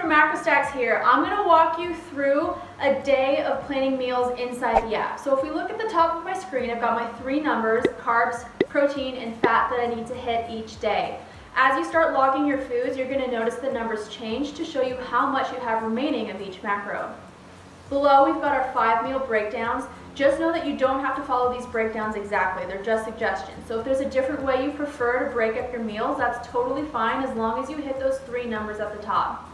from Macrostax here. I'm going to walk you through a day of planning meals inside the app. So if we look at the top of my screen, I've got my 3 numbers, carbs, protein, and fat that I need to hit each day. As you start logging your foods, you're going to notice the numbers change to show you how much you have remaining of each macro. Below, we've got our 5 meal breakdowns. Just know that you don't have to follow these breakdowns exactly. They're just suggestions. So if there's a different way you prefer to break up your meals, that's totally fine as long as you hit those 3 numbers at the top.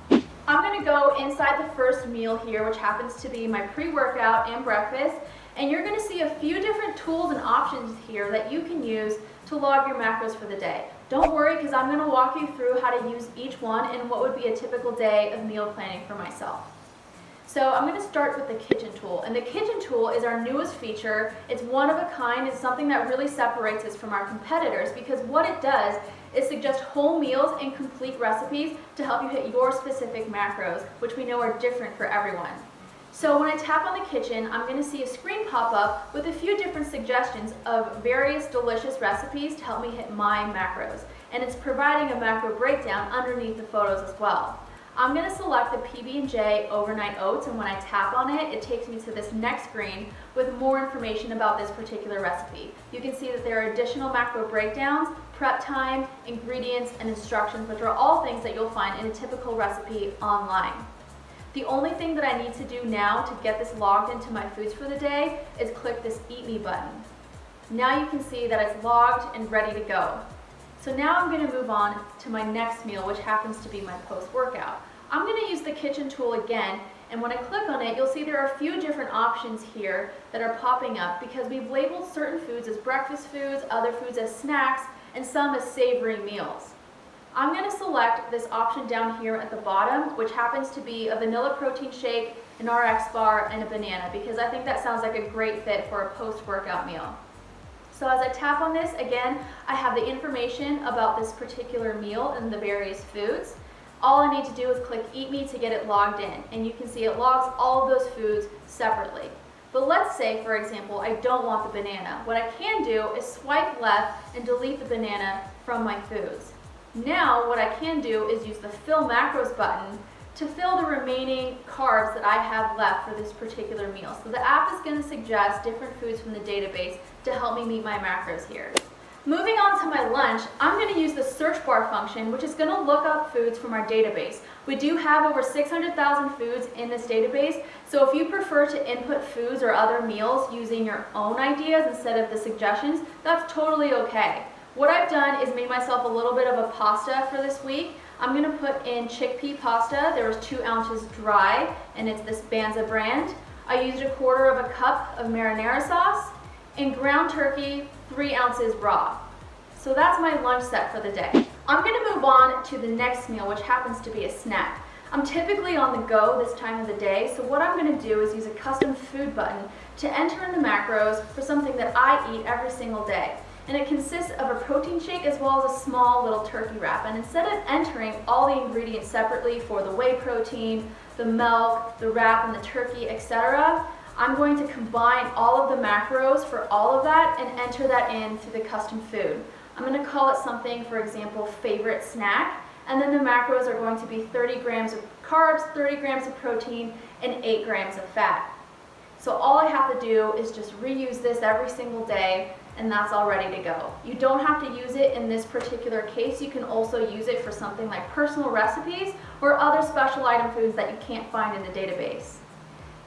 I'm going to go inside the first meal here, which happens to be my pre-workout and breakfast. And you're going to see a few different tools and options here that you can use to log your macros for the day. Don't worry, because I'm going to walk you through how to use each one and what would be a typical day of meal planning for myself. So I'm going to start with the kitchen tool, and the kitchen tool is our newest feature. It's one of a kind. It's something that really separates us from our competitors because what it does is suggest whole meals and complete recipes to help you hit your specific macros, which we know are different for everyone. So when I tap on the kitchen, I'm going to see a screen pop up with a few different suggestions of various delicious recipes to help me hit my macros, and it's providing a macro breakdown underneath the photos as well. I'm going to select the PB&J overnight oats, and when I tap on it, it takes me to this next screen with more information about this particular recipe. You can see that there are additional macro breakdowns, prep time, ingredients, and instructions, which are all things that you'll find in a typical recipe online. The only thing that I need to do now to get this logged into my foods for the day is click this Eat Me button. Now you can see that it's logged and ready to go. So now I'm going to move on to my next meal, which happens to be my post-workout. I'm going to use the kitchen tool again, and when I click on it, you'll see there are a few different options here that are popping up because we've labeled certain foods as breakfast foods, other foods as snacks, and some as savory meals. I'm going to select this option down here at the bottom, which happens to be a vanilla protein shake, an RX bar, and a banana, because I think that sounds like a great fit for a post-workout meal. So as I tap on this, again, I have the information about this particular meal and the various foods. All I need to do is click Eat Me to get it logged in, and you can see it logs all of those foods separately. But let's say, for example, I don't want the banana. What I can do is swipe left and delete the banana from my foods. Now what I can do is use the Fill Macros button to fill the remaining carbs that I have left for this particular meal. So the app is going to suggest different foods from the database to help me meet my macros here. Moving on to my lunch, I'm going to use the search bar function, which is going to look up foods from our database. We do have over 600,000 foods in this database, so if you prefer to input foods or other meals using your own ideas instead of the suggestions, that's totally okay. What I've done is made myself a little bit of a pasta for this week. I'm going to put in chickpea pasta. There was 2 ounces dry, and it's this Banza brand. I used 1/4 cup of marinara sauce, and ground turkey, 3 ounces raw. So that's my lunch set for the day. I'm going to move on to the next meal, which happens to be a snack. I'm typically on the go this time of the day, so what I'm going to do is use a custom food button to enter in the macros for something that I eat every single day. And it consists of a protein shake as well as a small little turkey wrap. And instead of entering all the ingredients separately for the whey protein, the milk, the wrap, and the turkey, etc., I'm going to combine all of the macros for all of that and enter that in through the custom food. I'm going to call it something, for example, favorite snack, and then the macros are going to be 30 grams of carbs, 30 grams of protein, and 8 grams of fat. So all I have to do is just reuse this every single day, and that's all ready to go. You don't have to use it in this particular case. You can also use it for something like personal recipes or other special item foods that you can't find in the database.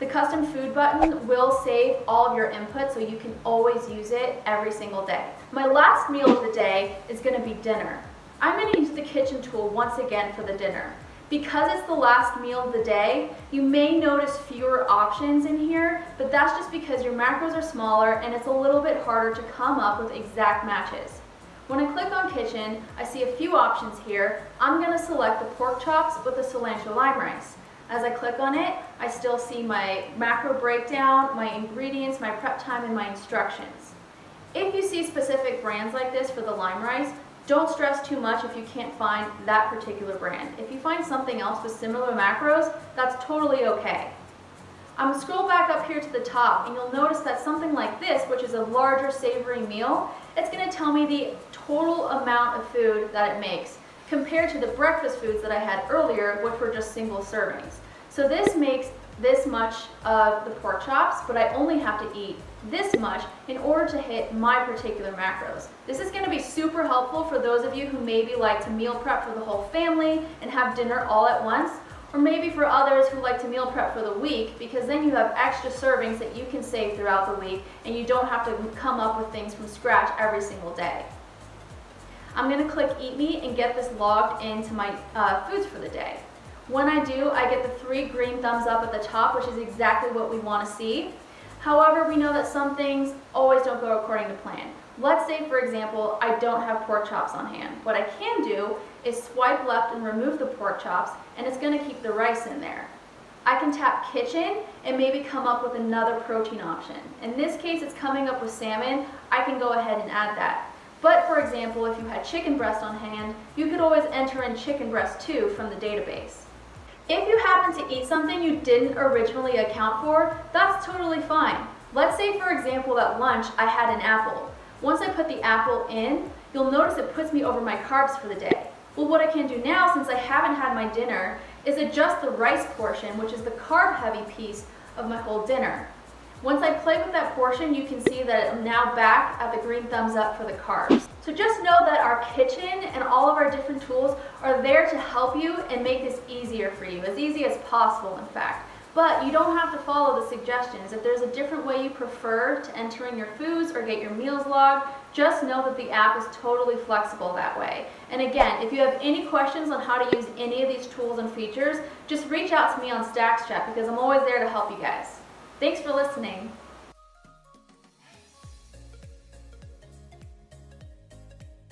The custom food button will save all of your input, so you can always use it every single day. My last meal of the day is going to be dinner. I'm going to use the kitchen tool once again for the dinner. Because it's the last meal of the day, you may notice fewer options in here, but that's just because your macros are smaller and it's a little bit harder to come up with exact matches. When I click on kitchen, I see a few options here. I'm going to select the pork chops with the cilantro lime rice. As I click on it, I still see my macro breakdown, my ingredients, my prep time, and my instructions. If you see specific brands like this for the lime rice, don't stress too much if you can't find that particular brand. If you find something else with similar macros, that's totally okay. I'm going to scroll back up here to the top, and you'll notice that something like this, which is a larger savory meal, it's going to tell me the total amount of food that it makes. compared to the breakfast foods that I had earlier, which were just single servings. So this makes this much of the pork chops, but I only have to eat this much in order to hit my particular macros. This is going to be super helpful for those of you who maybe like to meal prep for the whole family and have dinner all at once, or maybe for others who like to meal prep for the week, because then you have extra servings that you can save throughout the week and you don't have to come up with things from scratch every single day. I'm going to click Eat Me and get this logged into my foods for the day. When I do, I get the 3 green thumbs up at the top, which is exactly what we want to see. However, we know that some things always don't go according to plan. Let's say, for example, I don't have pork chops on hand. What I can do is swipe left and remove the pork chops, and it's going to keep the rice in there. I can tap Kitchen and maybe come up with another protein option. In this case, it's coming up with salmon. I can go ahead and add that. But for example, if you had chicken breast on hand, you could always enter in chicken breast too from the database. If you happen to eat something you didn't originally account for, that's totally fine. Let's say, for example, at lunch I had an apple. Once I put the apple in, you'll notice it puts me over my carbs for the day. Well, what I can do now, since I haven't had my dinner, is adjust the rice portion, which is the carb-heavy piece of my whole dinner. Once I play with that portion, you can see that I'm now back at the green thumbs up for the carbs. So just know that our kitchen and all of our different tools are there to help you and make this easier for you, as easy as possible, in fact. But you don't have to follow the suggestions. If there's a different way you prefer to enter in your foods or get your meals logged, just know that the app is totally flexible that way. And again, if you have any questions on how to use any of these tools and features, just reach out to me on Stax Chat because I'm always there to help you guys. Thanks for listening.